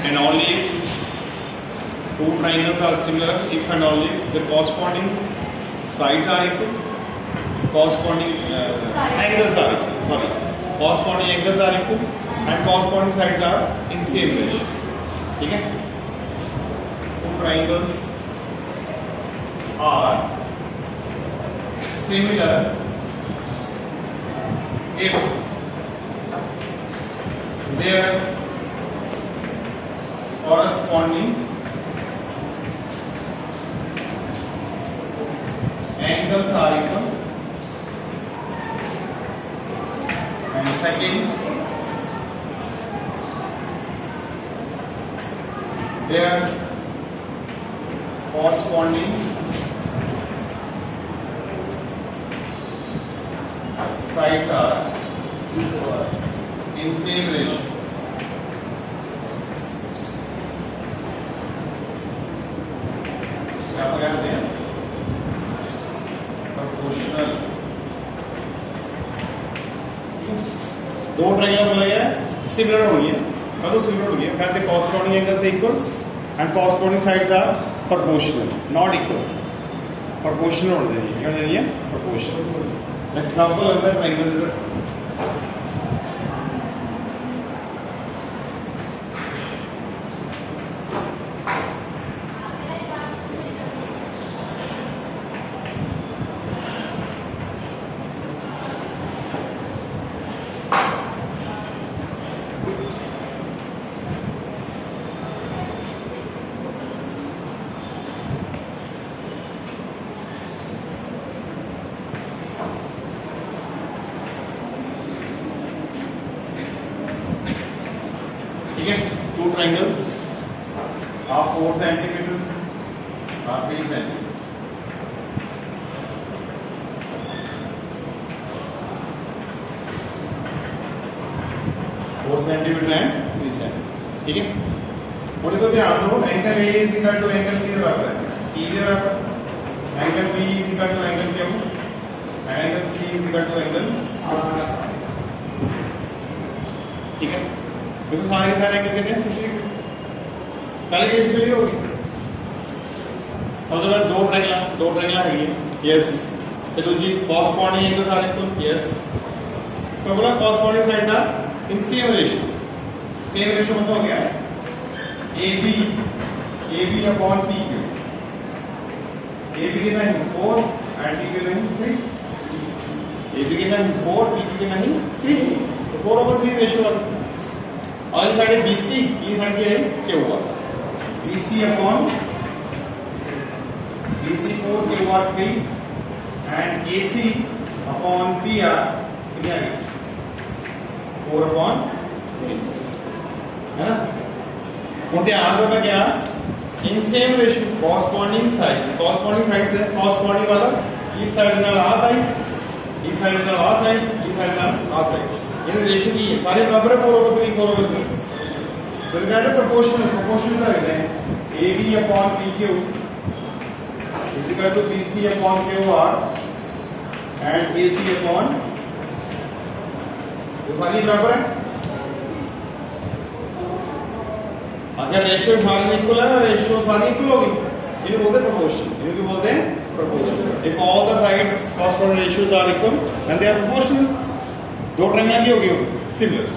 and only if two triangles are similar, if and only if the corresponding sides are equal, corresponding angles are equal. Sorry, corresponding angles are equal and corresponding sides are in same ratio. ठीक है? Two triangles are similar if their corresponding angles are equal, and second, their corresponding sides are in same ratio. क्या कहते हैं? Proportional. दो triangle बोला गया है similar हो गई है, तो सिमिलर हो गई है, कहते हैं corresponding angles equals and corresponding sides are proportional, not equal. Proportional होना चाहिए, क्या होना चाहिए? प्रोपोर्शनल। एग्जांपल होता है ट्रायंगल इधर, ठीक है? Two triangles are 4 centimeter or 3 centimeter. Four centimetre and 3 centimetre. ठीक है? और देखो ध्यान दो, angle A is equal to angle B बराबर है, ई बराबर, angle B is equal to angle Q, angle C is equal to angle R. ठीक है? देखो सारे के सारे एंगल कितने हैं? 60 डिग्री। पहले केस क्लियर होगी। अब दो ट्रायंगल है ये, यस। तो जी corresponding angles are equal, yes. तो बोला corresponding sides are in same ratio. Same ratio मतलब हो गया AB अपॉन PQ। AB कितना है 4 एंड PQ कितना है 3। AB कितना है 4, PQ कितना है 3। तो 4/3 रेशियो है। और इस साइड BC, ये साइड क्या है? क्या हुआ? BC upon BC 4 QR 3 and AC upon PR कितना है 4/3, है ना? और ध्यान दो क्या इन सेम रेशियो कॉरस्पॉन्डिंग साइड से कॉरस्पॉन्डिंग वाला इस साइड ਨਾਲ आ साइड, इस साइड ਨਾਲ आ साइड, इस साइड ਨਾਲ आ साइड, ये रेशियो की सारे बराबर है 4/3 4/3। तो कहते हैं प्रोपोर्शनल का है AB upon PQ is equal to BC upon QR and AC upon, तो सारी बराबर है। अगर रेशियो सारी इक्वल है, रेशियो सारी इक्वल होगी, इन्हें बोलते हैं प्रोपोर्शन। इन्हें बोलते हैं proportion. If all the sides corresponding ratios are equal and they are proportional, दो ट्रायंगल की होगी सिमिलर।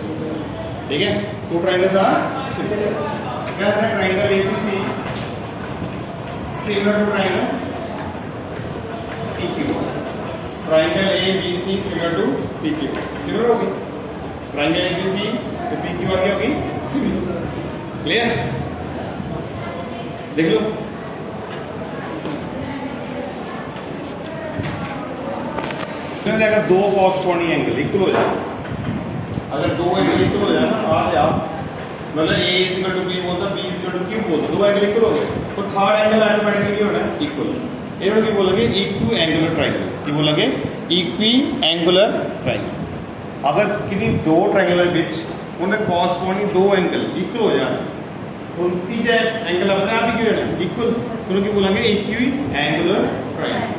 ठीक है? Two triangles are similar. क्या है? Triangle ABC similar to triangle PQ। Triangle ABC similar to PQ, similar होगी। Triangle ABC तो PQ और क्या होगी? सिमिलर। क्लियर? देख लो, अगर दो कॉरस्पॉन्डिंग एंगल इक्वल हो जाए, अगर दो एंगल इक्वल हो जाए ना, आज आप मतलब A is equal to B बोलता, B is equal to Q बोलता, दो एंगल इक्वल हो गए तो थर्ड एंगल ऑटोमेटिकली होना है इक्वल। ये लोग क्या बोलेंगे? Equi angular triangle. क्या बोलेंगे? Equi angular triangle. अगर किसी दो ट्रायंगल बीच उनमें कॉरस्पॉन्डिंग दो एंगल इक्वल हो जाए, उनकी जो एंगल अपने आप ही क्यों है इक्वल, उनको बोलेंगे इक्वी एंगुलर ट्रायंगल।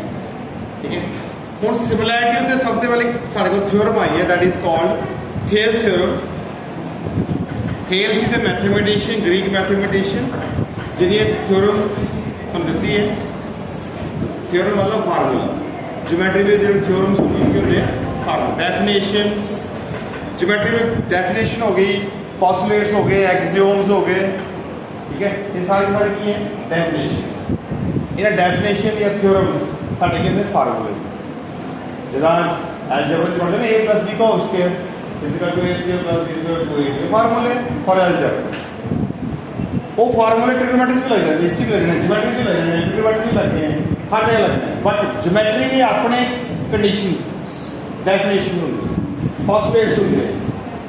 ठीक है? और सिमिलैरिटी होते सबसे पहले सारे को थ्योरम आई है, that is called Thales theorem. Thales is a mathematician, Greek mathematician, जिन्हें थ्योरम हम देती है। थ्योरम मतलब फार्मूला, ज्योमेट्री में जो थ्योरम्स होते हैं फार्मूला। डेफिनेशंस, ज्योमेट्री में डेफिनेशन हो गई, पोस्टुलेट्स हो गए, एक्सियोम्स हो गए, ठीक है, ये सारी की है डेफिनेशंस। इन डेफिनेशन या थ्योरम्स साढ़े कहते फार्मूले। जदा एल्जेब्रा पढ़ते हैं a + b का उसके physical to a + b to a फार्मूले फॉर एल्जेब्रा। वो फार्मूले ट्रिग्नोमेट्री भी लग जाते हैं, इससे भी लगने ज्योमेट्री भी लग जाते हैं, ट्रिग्नोमेट्री भी लगते हैं, हर जगह लगते हैं। बट ज्योमेट्री के अपने कंडीशंस, डेफिनेशन होंगे, पोस्टुलेट्स होंगे,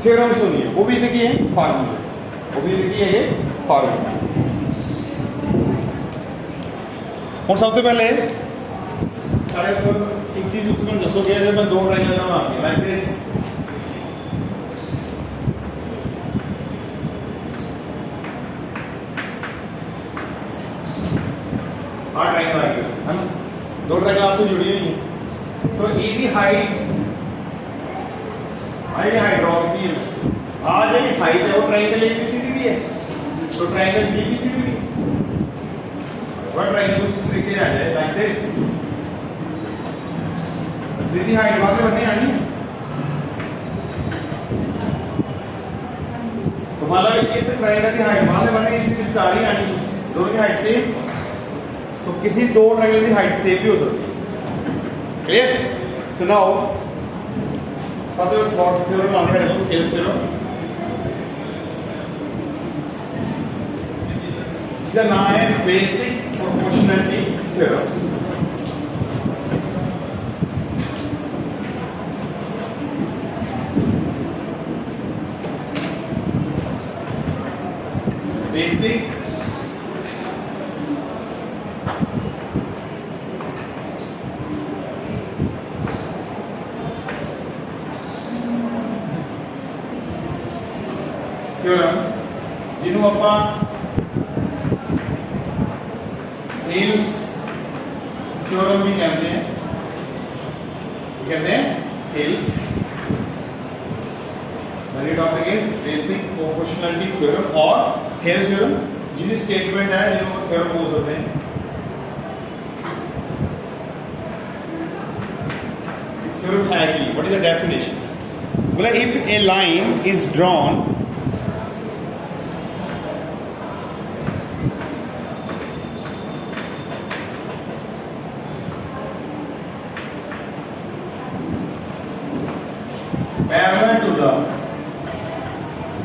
थ्योरम्स होंगे, वो भी देखिए फार्मूले, वो भी देखिए ये फार्मूला। और सबसे पहले सारे तो एक चीज उसमें दसोगे, अगर मैं दो ट्रायंगल बना के लाइक दिस, ट्रायंगल आ गया है ना, दो ट्रायंगल आपसे जुड़ी हुई हैं, तो ए की हाइट ड्रॉ की है। आज ये हाइट है वो ट्रायंगल एबीसीडी भी है, तो ट्रायंगल बीबीसीडी भी व्हाट ट्रायंगल कुछ लिख के आ जाए लाइक दिस। दीदी हाइट वाले बनने आनी तो मतलब इस ट्रायंगल की हाइट वाले बनने इसकी सारी आनी, दोनों की हाइट सेम, तो किसी दो ट्रायंगल की हाइट सेम भी हो सकती है। क्लियर? सो नाउ सबसे पहले थ्योरम आगे है, थेल्स थ्योरम। इसका नाम है basic proportionality theorem. Basic theorem जिन्हों आप थेल्स थ्योरम भी कहते हैं, Thales. Topic is basic proportionality theorem और थेल्स थ्योरम, जिन्हें स्टेटमेंट है जिनको थ्योरम बोल सकते हैं। थ्योरम है कि व्हाट इज द डेफिनेशन? बोला if A line is drawn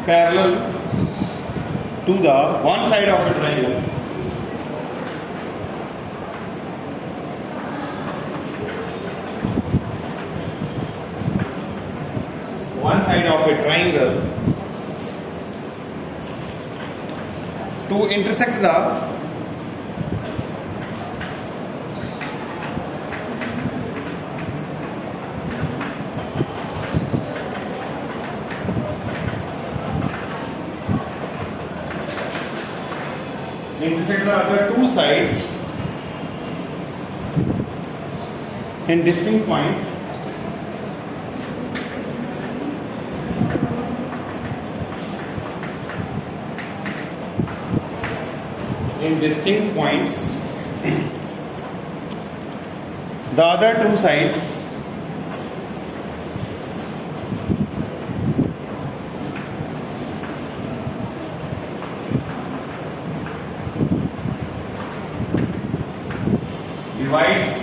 parallel to the one side of a triangle, one side of a triangle to intersect the other two sides in distinct point points, the other two sides divides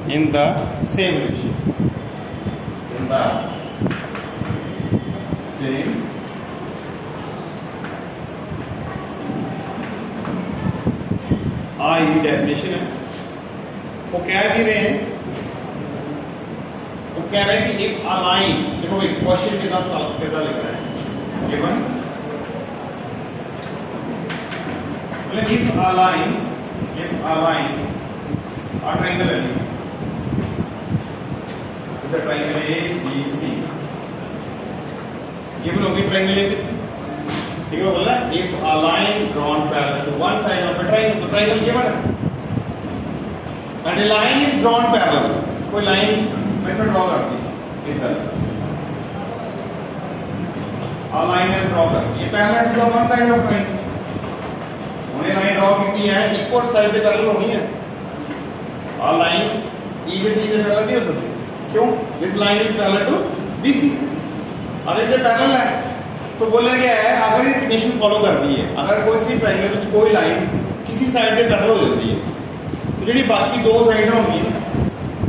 in the same ratio, in the same ये definition है। वो कह भी रहे हैं, वो कह रहे हैं कि इफ अ लाइन, देखो एक क्वेश्चन के साथ सॉल्व करता लिख रहा है given, if a line a triangle है, it's a triangle ABC, given होगी triangle ABC, ठीक है, बोला if a line drawn parallel to one side of a triangle, तो triangle given है, and a line is drawn parallel, कोई line ऐसा draw करती है इधर, आ लाइन है ड्रॉ कर, ये पहला to the one side of triangle, हमने लाइन ड्रॉ की है इक्वल साइड पे पैरेलल होनी है। आ लाइन ई के पैरेलल नहीं हो सकती, क्यों? This line is parallel to BC. अगर ये पैरेलल है तो बोला गया है अगर ये कंडीशन फॉलो करती है, अगर कोई सी ट्रायंगल में कोई लाइन किसी साइड पे पैरेलल हो जाती है तो ਜਿਹੜੀ बाकी दो साइड होंगी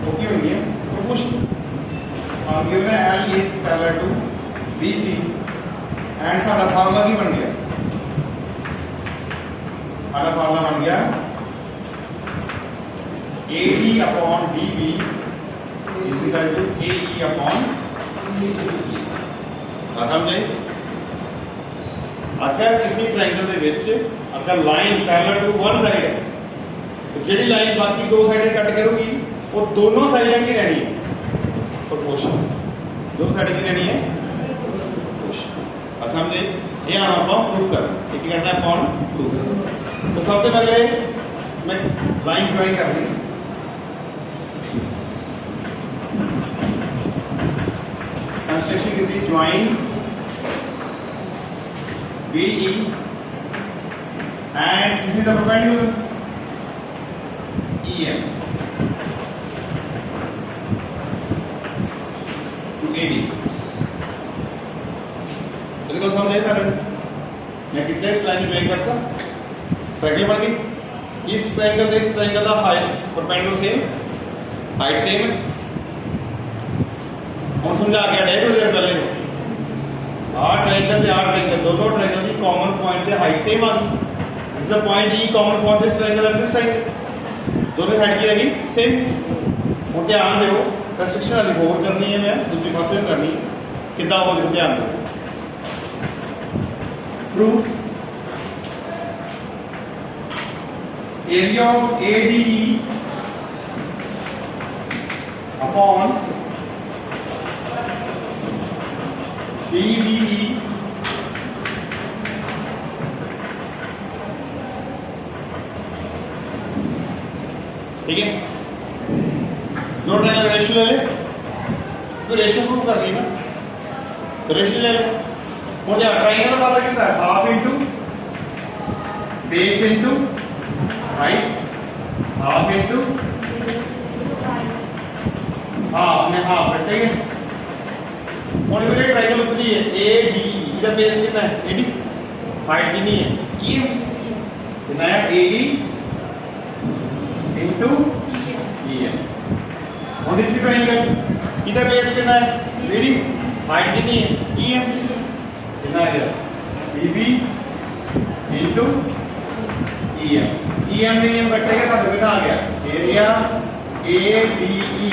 वो की होंगी प्रोपोर्शनल। और गिवन है L is parallel to BC and साडा फार्मूला की बन गया, साडा फार्मूला बन गया AD upon DB is equal to AE upon BC। समझे? अगर किसी ट्रायंगल दे विच अगर line parallel to one side है तो जेडी लाइन बाकी दो साइडें कट करूंगी वो दोनों साइडें की रहनी है प्रोपोर्शनल, दोनों साइडें की रहनी है प्रोपोर्शनल। समझे? ये हम आप प्रूफ कर रहे हैं, करना है अपॉन प्रूफ। तो सबसे पहले मैं लाइन ज्वाइन कर ली, कंस्ट्रक्शन की थी join BE and this is the perpendicular EM to AD। देखो समझे सर, मैं कितने इस लाइन में करता ट्रायंगल बन गई, इस ट्रायंगल से इस ट्रायंगल का height perpendicular same, height same है। हम समझा गया डायरेक्ट पहले आर ट्रायंगल पे आर ट्रायंगल दोनों ट्रायंगल की कॉमन पॉइंट पे हाइट सेम आ गई। This the point E common point this triangle and this triangle, दोनों साइड की रहेगी सेम। और ध्यान दो कंस्ट्रक्शन वाली होर करनी है, मैं दूसरी पासे करनी है कितना हो, देखो ध्यान दो। Proof area of ADE upon BBE ठीक है। दो ट्रायंगल रेशियो ले ले, तो रेशियो प्रूव कर ली ना, तो रेशियो ले ले। और क्या ट्रायंगल का पता कितना है? Half into base into height, half into half में हाफ है, ठीक है। और ये ट्रायंगल उतनी है AD, इसका बेस कितना है? AD, हाइट कितनी है? EM, कितना है? AD into EM। और इसकी ट्रायंगल इसका बेस कितना है? BD, हाइट कितनी है? EM, कितना है? BB into EM। EM में EM कटेगा तो कितना आ गया? Area ADE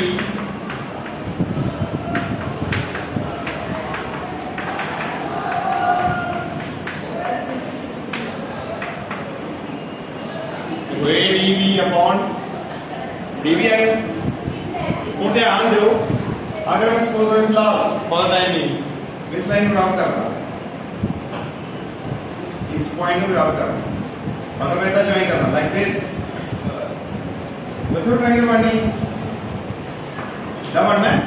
ADB upon DB आ गया। और ध्यान दो अगर मैं सपोज करूं फिलहाल फॉर टाइम नहीं इस लाइन को ड्रॉ कर रहा, इस पॉइंट को ड्रॉ कर रहा, अगर मैं इधर ज्वाइन करना लाइक दिस, तो फिर ट्रायंगल बननी क्या बनना है?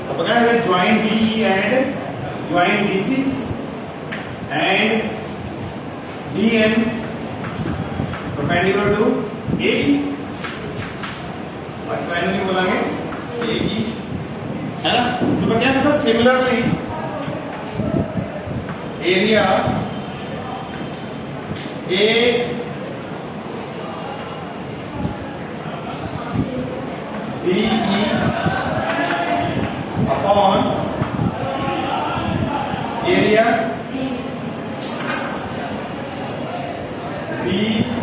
तो पता है join BE and join BC and DM perpendicular to AE, और फाइनली बोलेंगे AE है ना। तो मैं क्या कहता हूं similarly area ADE upon area BEDC,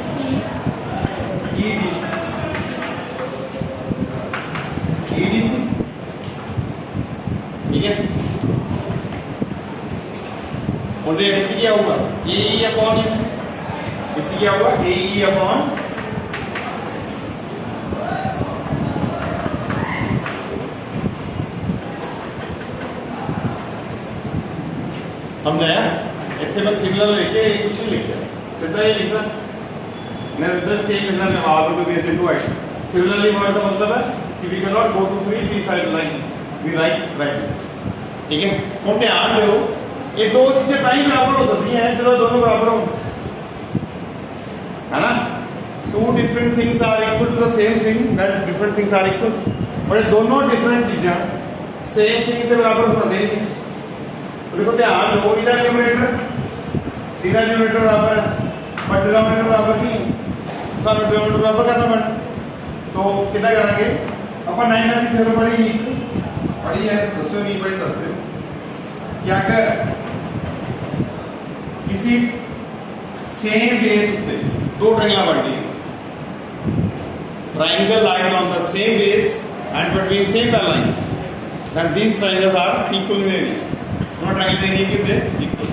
ठीक है। और ये इससे क्या होगा? AE अपॉन इससे क्या होगा? AE अपॉन समझाया? इतने बस सिग्नल लेके कुछ नहीं लिखा, सीधा ये लिखना, मैं इधर चेंज लिखना है half to base into height. Similarly word का मतलब है कि we can not go to 3 3 side line, we write this, ठीक है। और ध्यान दो ये दो चीजें ताई बराबर हो सकती हैं जो दोनों बराबर हो, है ना। Two different things are equal to the same thing, that different things are equal, पर ये दोनों डिफरेंट चीजें सेम थिंग के बराबर होते हैं। देखो ध्यान दो, इधर न्यूमरेटर बराबर है पर डिनोमिनेटर बराबर नहीं, सारा डिनोमिनेटर बराबर करना पड़ता। तो कितना करेंगे अपन 9 की थ्योरम पढ़ी है, दसो नहीं पढ़ी दस दो। क्या कर किसी सेम बेस पे दो ट्रायंगल बन गई, triangle lies on the same base and between same lines, then these triangles are equal in area. दोनों ट्रायंगल देंगे कितने इक्वल।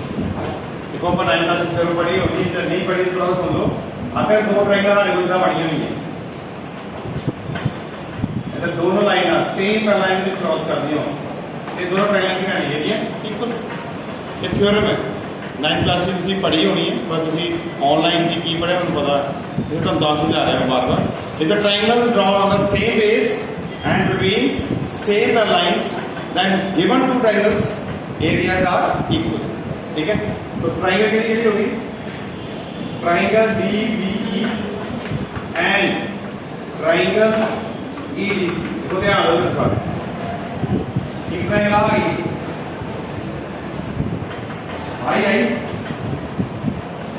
देखो अपन 9 की थ्योरम पढ़ी होती है, जब नहीं पढ़ी तो सुन लो। अगर दो ट्रायंगल विरुद्ध बनी हुई है, दोनों लाइन सेम लाइन में क्रॉस कर दी हो, ये दोनों ट्रायंगल की बनी है इक्वल। ये थ्योरम है 9th क्लास में तुम पढ़ी होनी है, पर तुम ऑनलाइन की पढ़े तुम पता ये तुम दस समझा रहे हो बार बार। If the triangle drawn on the same base and between same lines, then given two triangles areas are equal. ठीक है, तो ट्रायंगल केड़ी होगी, triangle DBE and triangle EDC। देखो ध्यान दो, एक ट्रायंगल आ गई आई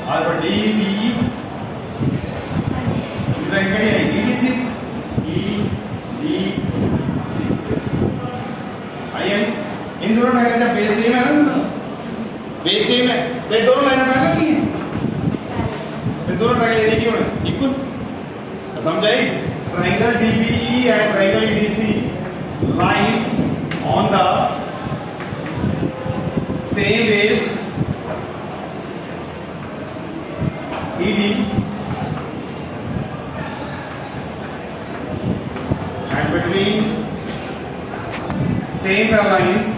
और DBE, ट्रायंगल है EDC आई। इन दोनों ट्रायंगल का बेस सेम है ना, बेस सेम है तो दोनों लाइन पैरेलल नहीं है, फिर दोनों ट्रायंगल एक ही होने इक्वल। समझ आई। Triangle DBE and triangle EDC lies on the same base ED and between same lines,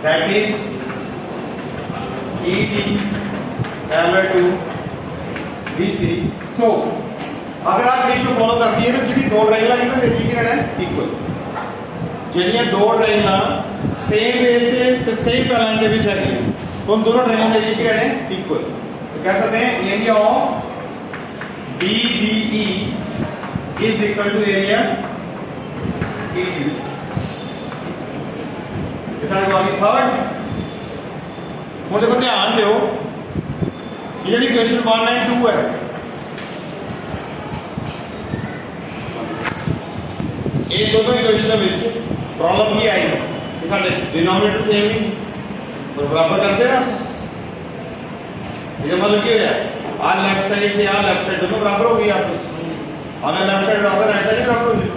that is ED parallel to BC। सो अगर आप रेशियो फॉलो करती है तो जी दो ट्रायंगल है ना देखिए कि रहना है इक्वल, ਜਿਹੜੀਆਂ दो ट्रायंगल सेम बेस से ਤੇ सेम पैरेलल के बीच है, तो उन दोनों ट्रायंगल के बीच रहना है इक्वल। तो कह सकते हैं area of DBE is equal to area EDC। इतना होगी थर्ड। वो देखो ध्यान दो, ये जी क्वेश्चन 1 एंड 2 है, ये दोनों इक्वेशन विच प्रॉब्लम की आई कि साडे डिनोमिनेटर सेम नहीं तो बराबर करते ना, ये मतलब क्या होया आ लेफ्ट साइड ते आ लेफ्ट साइड दोनों बराबर हो गई आपस में, अगर लेफ्ट साइड बराबर राइट साइड बराबर हो गई।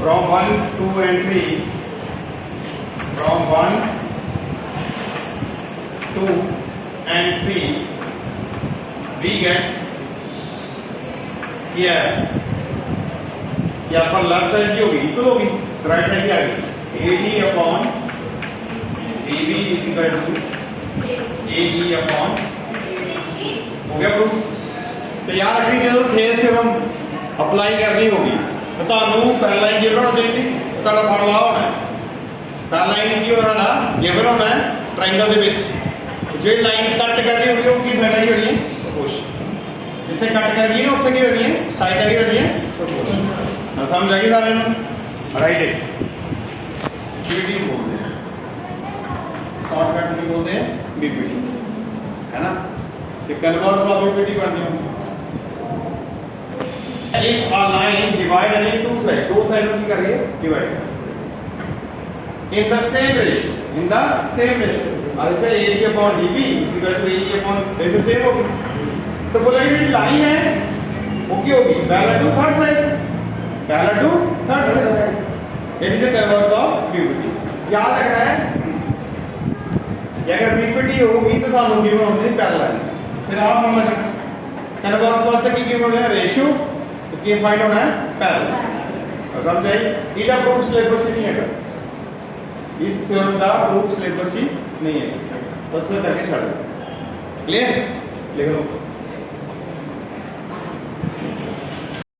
From 1 2 and 3, from 1 2 and 3 we get here पर लेफ्ट साइड की होगी इक्वल होगी, राइट साइड की आ गई AD upon DB is equal to AE upon, हो गया प्रूफ। तो यार अभी जो थेस थ्योरम अप्लाई करनी होगी तो ਤੁਹਾਨੂੰ ਪਹਿਲਾਂ ਹੀ ਗਿਵਨ ਹੋਣਾ ਚਾਹੀਦੀ, ਤੁਹਾਡਾ ਫਾਰਮੂਲਾ ਹੋਣਾ ਹੈ ਪਹਿਲਾਂ ਹੀ ਕੀ ਹੋਣਾ ਗਿਵਨ ਹੋਣਾ ਹੈ ट्रायंगल ਦੇ ਵਿੱਚ ਜਿਹੜੀ ਲਾਈਨ ਕੱਟ ਕਰਨੀ ਹੋਗੀ ਉਹ ਕੀ ਫਾਇਦਾ ਹੀ ਹੋਣੀ ਹੈ प्रोपोर्शन, जिथे कट कर गई ना उत्थे की होनी है साइड की होनी है प्रोपोर्शन। अब समझ आ गई सारे ने, राइट है बीपीटी बोलते हैं, शॉर्टकट भी बोलते हैं बीपीटी, है ना। तो कन्वर्स ऑफ बीपीटी करनी होगी। If a line divide in two side, दो साइड में क्या कर रही है divide in the same ratio, in the same ratio, और इसका area upon DB is equal to area upon ratio same होगी। तो बोला ये लाइन है वो क्या होगी parallel to third side, parallel to third side, it is the converse of BPT. याद रखना है कि अगर बीपीटी होगी तो सानू गिवन होनी है पैरेलल, फिर आप मतलब कन्वर्स वास्ते की गिवन होना है रेशियो, तो की फाइंड होना है पैरेलल। समझ आई। इला प्रूफ सिलेबस ही नहीं है, इस थ्योरम का प्रूफ सिलेबस ही नहीं है, तो करके छोड़ क्लियर लिख लो।